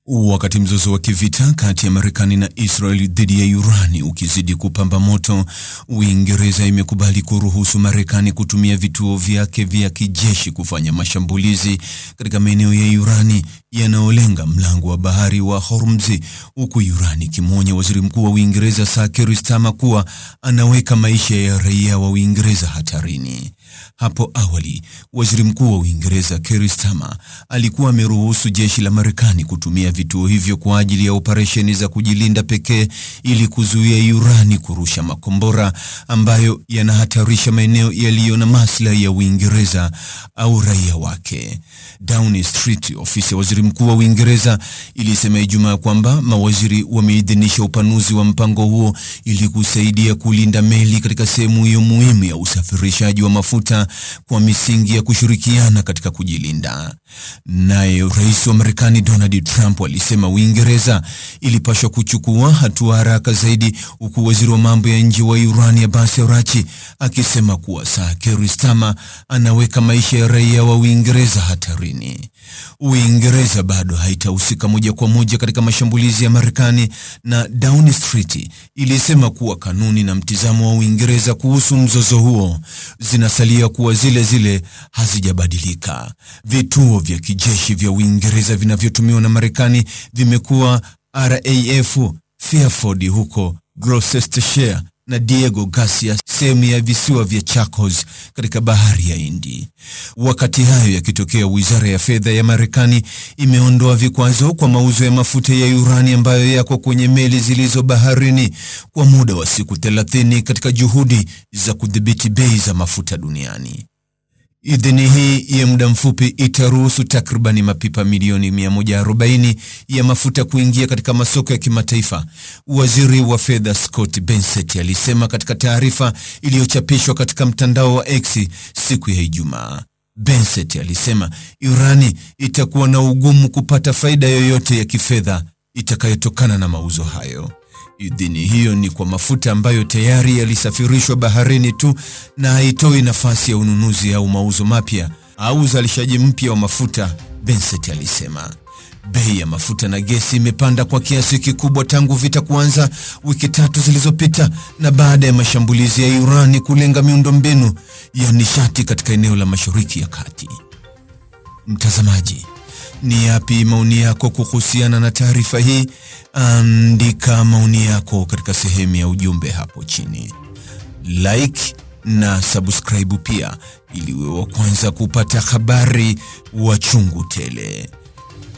Wakati mzozo wa kivita kati ya Marekani na Israel dhidi ya Irani ukizidi kupamba moto, Uingereza imekubali kuruhusu Marekani kutumia vituo vyake vya kijeshi kufanya mashambulizi katika maeneo ya Irani yanayolenga mlango wa bahari wa Hormuz, huku Irani ikimwonya Waziri Mkuu wa Uingereza Sir Keir Starmer kuwa anaweka maisha ya raia wa Uingereza hatarini. Hapo awali, Waziri Mkuu wa Uingereza Keir Starmer alikuwa ameruhusu jeshi la Marekani kutumia vituo hivyo kwa ajili ya operesheni za kujilinda pekee ili kuzuia Irani kurusha makombora ambayo yanahatarisha maeneo yaliyo na maslahi ya Uingereza au raia wake. Downing Street, ofisi ya Waziri Mkuu wa Uingereza, ilisema Ijumaa kwamba mawaziri wameidhinisha upanuzi wa mpango huo ili kusaidia kulinda meli katika sehemu hiyo muhimu ya usafirishaji wa mafuta kwa misingi ya kushirikiana katika kujilinda. Naye Rais wa Marekani Donald Trump alisema Uingereza ilipaswa kuchukua hatua haraka zaidi, huku waziri wa mambo ya nje wa Iran Abbas Araghchi akisema kuwa Sir Keir Starmer anaweka maisha ya raia wa Uingereza hatarini. Uingereza bado haitahusika moja kwa moja katika mashambulizi ya Marekani, na Downing Street ilisema kuwa kanuni na mtizamo wa Uingereza kuhusu mzozo huo zinasalia kuwa zile zile, hazijabadilika. Vituo vya kijeshi vya Uingereza vinavyotumiwa na Marekani vimekuwa RAF Fairford huko Gloucestershire na Diego Garcia, sehemu ya visiwa vya Chagos katika bahari ya Hindi. Wakati hayo yakitokea, Wizara ya Fedha ya Marekani imeondoa vikwazo kwa mauzo ya mafuta ya urani ambayo yako kwenye meli zilizo baharini kwa muda wa siku 30 katika juhudi za kudhibiti bei za mafuta duniani. Idhini hii ya muda mfupi itaruhusu takribani mapipa milioni 140 ya mafuta kuingia katika masoko ya kimataifa, Waziri wa Fedha Scott Bessent alisema katika taarifa iliyochapishwa katika mtandao wa X siku ya Ijumaa. Bessent alisema Irani itakuwa na ugumu kupata faida yoyote ya kifedha itakayotokana na mauzo hayo. Idhini hiyo ni kwa mafuta ambayo tayari yalisafirishwa baharini tu na haitoi nafasi ya ununuzi au mauzo mapya au uzalishaji mpya wa mafuta, Bessent alisema. Bei ya mafuta na gesi imepanda kwa kiasi kikubwa tangu vita kuanza wiki 3 zilizopita na baada ya mashambulizi ya Irani kulenga miundombinu ya nishati katika eneo la Mashariki ya Kati. Mtazamaji, ni yapi maoni yako kuhusiana na taarifa hii? Andika maoni yako katika sehemu ya ujumbe hapo chini. Like na subscribe pia ili uwe wa kwanza kupata habari wa chungu tele.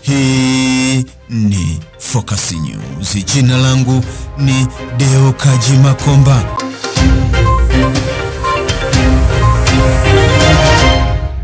Hii ni Focus News. Jina langu ni Deo Kaji Makomba.